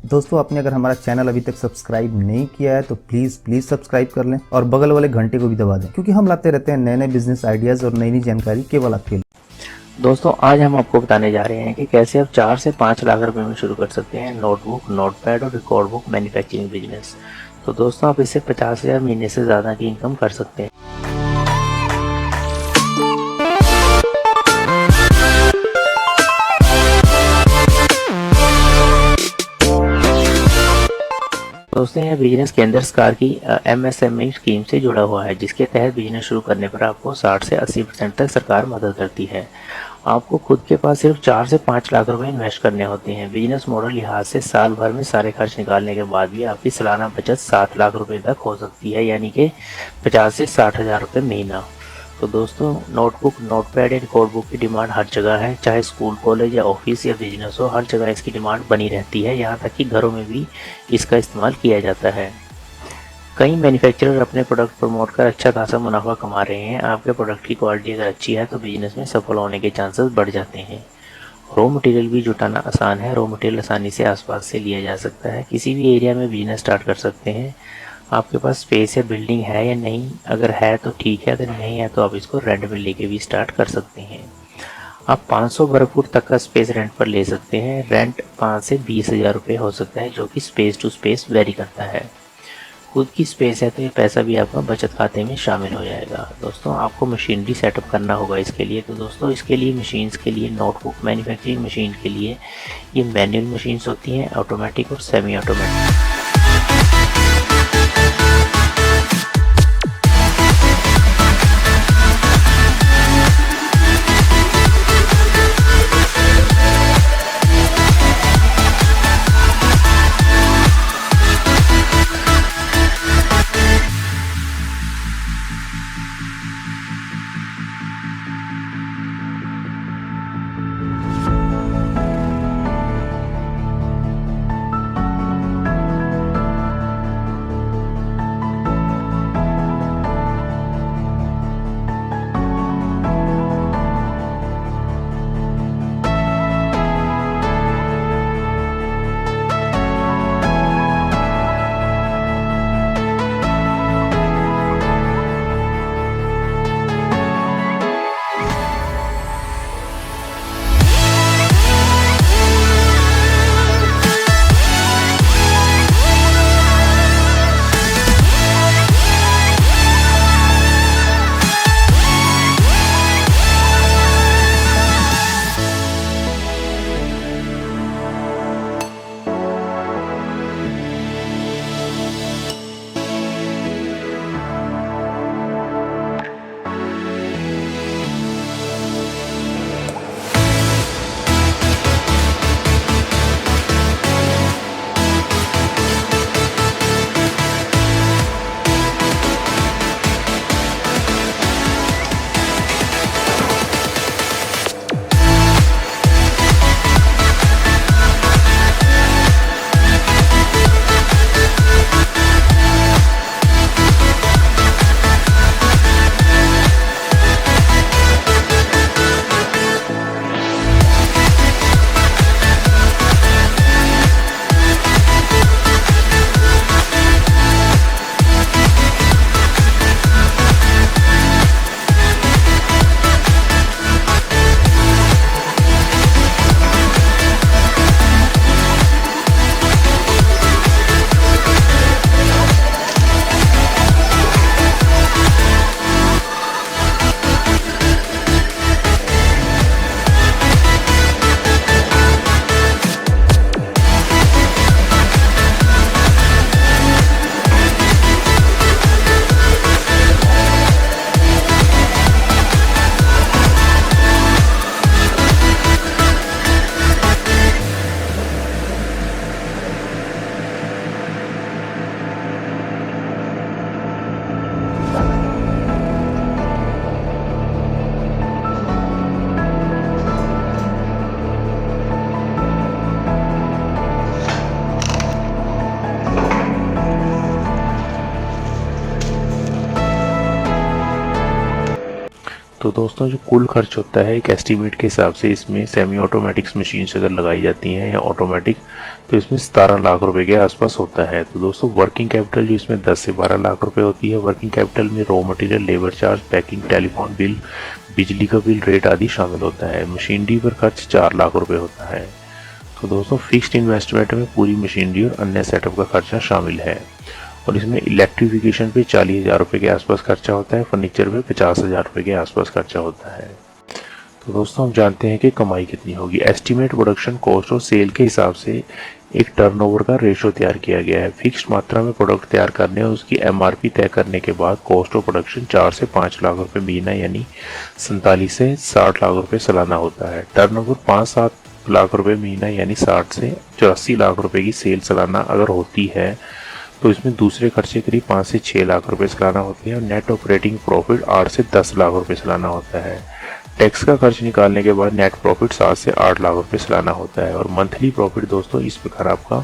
दोस्तों, आपने अगर हमारा चैनल अभी तक सब्सक्राइब नहीं किया है तो प्लीज़ सब्सक्राइब कर लें और बगल वाले घंटे को भी दबा दें, क्योंकि हम लाते रहते हैं नए नए बिजनेस आइडियाज़ और नई नई जानकारी केवल आपके लिए। दोस्तों, आज हम आपको बताने जा रहे हैं कि कैसे आप 4 से 5 लाख रुपए में शुरू कर सकते हैं नोटबुक, नोटपैड और रिकॉर्ड बुक मैन्युफैक्चरिंग बिजनेस। तो दोस्तों, आप इससे 50,000 महीने से ज़्यादा की इनकम कर सकते हैं। दोस्तों, यह बिजनेस केंद्र सरकार की MSME स्कीम से जुड़ा हुआ है, जिसके तहत बिजनेस शुरू करने पर आपको 60 से 80% तक सरकार मदद करती है। आपको खुद के पास सिर्फ 4 से 5 लाख रुपए इन्वेस्ट करने होते हैं। बिजनेस मॉडल लिहाज से साल भर में सारे खर्च निकालने के बाद भी आपकी सालाना बचत 7 लाख रुपए तक हो सकती है, यानी कि 50 से 60,000 रुपये महीना। तो दोस्तों, नोटबुक, नोटपैड या रिकॉर्ड बुक की डिमांड हर जगह है, चाहे स्कूल, कॉलेज या ऑफिस या बिजनेस हो, हर जगह इसकी डिमांड बनी रहती है। यहाँ तक कि घरों में भी इसका इस्तेमाल किया जाता है। कई मैन्युफैक्चरर अपने प्रोडक्ट प्रमोट कर अच्छा खासा मुनाफा कमा रहे हैं। आपके प्रोडक्ट की क्वालिटी अगर अच्छी है तो बिजनेस में सफल होने के चांसेस बढ़ जाते हैं। रॉ मटेरियल भी जुटाना आसान है। रॉ मटेरियल आसानी से आसपास से लिया जा सकता है। किसी भी एरिया में बिजनेस स्टार्ट कर सकते हैं। आपके पास स्पेस या बिल्डिंग है या नहीं, अगर है तो ठीक है, अगर नहीं है तो आप इसको रेंट में लेके भी स्टार्ट कर सकते हैं। आप 500 वर्ग फुट तक का स्पेस रेंट पर ले सकते हैं। रेंट 5 से 20,000 रुपये हो सकता है, जो कि स्पेस टू स्पेस वेरी करता है। खुद की स्पेस है तो ये पैसा भी आपका बचत खाते में शामिल हो जाएगा। दोस्तों, आपको मशीनरी सेटअप करना होगा इसके लिए। तो दोस्तों, इसके लिए मशीन्स के लिए, नोटबुक मैन्युफैक्चरिंग मशीन के लिए ये मैनुअल मशीन्स होती हैं, ऑटोमेटिक और सेमी ऑटोमेटिक। तो दोस्तों जो कुल खर्च होता है एक एस्टीमेट के हिसाब से इसमें सेमी ऑटोमेटिक्स मशीन्स अगर लगाई जाती हैं या ऑटोमेटिक, तो इसमें 17 लाख रुपए के आसपास होता है। तो दोस्तों वर्किंग कैपिटल जो इसमें 10 से 12 लाख रुपए होती है। वर्किंग कैपिटल में raw material, labour charge, packing, telephone bill, बिजली का बिल, रेट आदि शामिल होता है। मशीनरी पर खर्च 4 लाख रुपए होता है। तो दोस्तों फिक्स्ड इन्वेस्टमेंट में पूरी मशीनरी और अन्य सेटअप का खर्चा शामिल है और इसमें इलेक्ट्रिफिकेशन पे 40,000 रुपये के आसपास खर्चा होता है। फर्नीचर पे 50,000 रुपये के आसपास खर्चा होता है। तो दोस्तों हम जानते हैं कि कमाई कितनी होगी। एस्टीमेट प्रोडक्शन कॉस्ट और सेल के हिसाब से एक टर्नओवर का रेशो तैयार किया गया है। फिक्स्ड मात्रा में प्रोडक्ट तैयार करने और उसकी एमआरपी तय करने के बाद कॉस्ट ऑफ प्रोडक्शन 4 से 5 लाख रुपए महीना यानी 47 से 60 लाख रुपए सालाना होता है। टर्नओवर 5-7 लाख रुपए महीना यानी 60 से 84 लाख रुपए की सेल सालाना अगर होती है तो इसमें दूसरे खर्चे करीब 5 से 6 लाख रुपए सालाना होते हैं और नेट ऑपरेटिंग प्रॉफिट 8 से 10 लाख रुपए सालाना होता है। टैक्स का खर्च निकालने के बाद नेट प्रॉफिट 7 से 8 लाख रुपए सालाना होता है और मंथली प्रॉफिट दोस्तों इस प्रकार आपका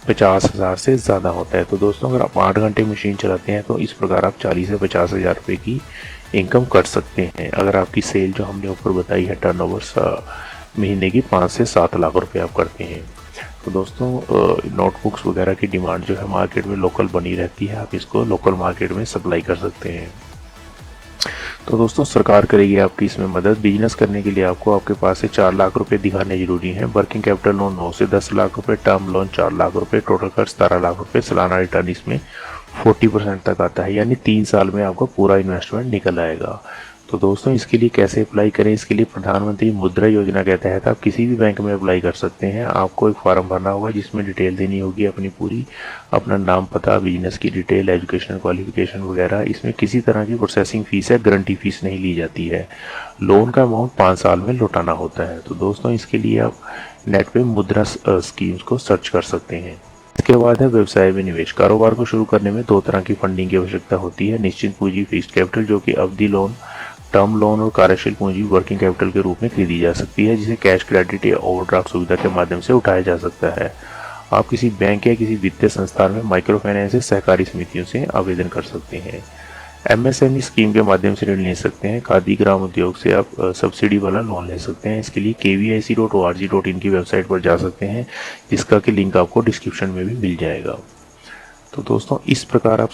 50,000 से ज़्यादा होता है। तो दोस्तों अगर आप 8 घंटे मशीन चलाते हैं तो इस प्रकार आप 40 से 50,000 रुपये की इनकम कर सकते हैं। अगर आपकी सेल जो हमने ऊपर बताई है टर्नओवर महीने की 5 से 7 लाख रुपए आप करते हैं। तो दोस्तों नोटबुक्स वगैरह की डिमांड जो है मार्केट में लोकल बनी रहती है, आप इसको लोकल मार्केट में सप्लाई कर सकते हैं। तो दोस्तों सरकार करेगी आपकी इसमें मदद। बिजनेस करने के लिए आपको आपके पास से 4 लाख रुपए दिखाने जरूरी है। वर्किंग कैपिटल लोन 9 से 10 लाख रुपए, टर्म लोन 4 लाख रुपए, टोटल खर्च 17 लाख रुपए, सालाना रिटर्न इसमें 40% तक आता है यानी 3 साल में आपका पूरा इन्वेस्टमेंट निकल आएगा। तो दोस्तों इसके लिए कैसे अप्लाई करें? इसके लिए प्रधानमंत्री मुद्रा योजना के तहत आप किसी भी बैंक में अप्लाई कर सकते हैं। आपको एक फॉर्म भरना होगा जिसमें डिटेल देनी होगी अपनी पूरी, अपना नाम, पता, बिजनेस की डिटेल, एजुकेशन क्वालिफिकेशन वगैरह। इसमें किसी तरह की प्रोसेसिंग फीस या गारंटी फीस नहीं ली जाती है। लोन का अमाउंट 5 साल में लौटाना होता है। तो दोस्तों इसके लिए आप नेट पे मुद्रा स्कीम्स को सर्च कर सकते हैं। इसके बाद है व्यवसाय में निवेश। कारोबार को शुरू करने में 2 तरह की फंडिंग की आवश्यकता होती है। निश्चित पूंजी फिक्स्ड कैपिटल जो कि अवधि लोन, टर्म लोन और कार्यशील पूंजी वर्किंग कैपिटल के रूप में खरीदी जा सकती है जिसे कैश क्रेडिट या ओवरड्राफ्ट सुविधा के माध्यम से उठाया जा सकता है। आप किसी बैंक या किसी वित्तीय संस्थान में माइक्रो फाइनेंस या सहकारी समितियों से आवेदन कर सकते हैं। एमएसएमई स्कीम के माध्यम से ऋण ले सकते हैं। खादी ग्राम उद्योग से आप सब्सिडी वाला लोन ले सकते हैं। इसके लिए kvic.org.in की वेबसाइट पर जा सकते हैं जिसका कि लिंक आपको डिस्क्रिप्शन में भी मिल जाएगा। तो दोस्तों इस प्रकार आप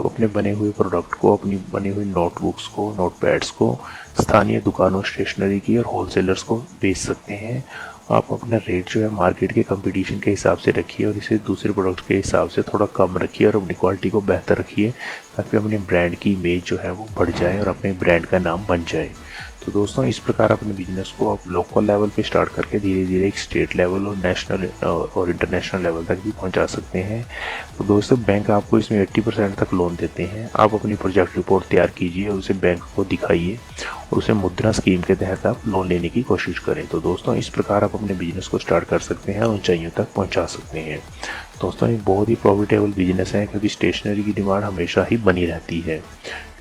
अपने बने हुए प्रोडक्ट को, अपनी बनी हुई नोटबुक्स को, नोटपैड्स को स्थानीय दुकानों, स्टेशनरी की और होलसेलर्स को बेच सकते हैं। आप अपना रेट जो है मार्केट के कंपटीशन के हिसाब से रखिए और इसे दूसरे प्रोडक्ट के हिसाब से थोड़ा कम रखिए और अपनी क्वालिटी को बेहतर रखिए ताकि अपने ब्रांड की इमेज जो है वो बढ़ जाए और अपने ब्रांड का नाम बन जाए। तो दोस्तों इस प्रकार अपने बिजनेस को आप लोकल लेवल पे स्टार्ट करके धीरे धीरे एक स्टेट लेवल और नेशनल और इंटरनेशनल लेवल तक भी पहुंचा सकते हैं। तो दोस्तों बैंक आपको इसमें 80% तक लोन देते हैं। आप अपनी प्रोजेक्ट रिपोर्ट तैयार कीजिए और उसे बैंक को दिखाइए और उसे मुद्रा स्कीम के तहत आप लोन लेने की कोशिश करें। तो दोस्तों इस प्रकार आप अपने बिजनेस को स्टार्ट कर सकते हैं और ऊंचाइयों तक पहुँचा सकते हैं। दोस्तों एक बहुत ही प्रॉफिटेबल बिजनेस है क्योंकि स्टेशनरी की डिमांड हमेशा ही बनी रहती है,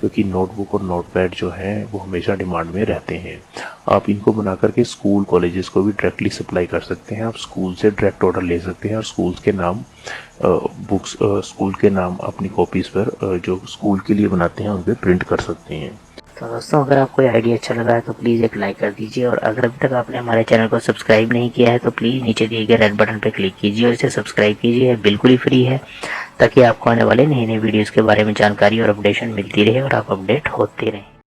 क्योंकि नोटबुक और नोटपैड जो हैं वो हमेशा डिमांड में रहते हैं। आप इनको बना करके स्कूल कॉलेजेस को भी डायरेक्टली सप्लाई कर सकते हैं। आप स्कूल से डायरेक्ट ऑर्डर ले सकते हैं और स्कूल्स के नाम स्कूल के नाम अपनी कॉपीज़ पर जो स्कूल के लिए बनाते हैं उन पर प्रिंट कर सकते हैं। तो दोस्तों अगर आपको ये आइडिया अच्छा लगा है तो प्लीज़ एक लाइक कर दीजिए और अगर अभी तक आपने हमारे चैनल को सब्सक्राइब नहीं किया है तो प्लीज़ नीचे दिए गए रेड बटन पर क्लिक कीजिए और इसे सब्सक्राइब कीजिए। बिल्कुल ही फ्री है ताकि आपको आने वाले नए नए वीडियोज़ के बारे में जानकारी और अपडेशन मिलती रहे और आप अपडेट होते रहें।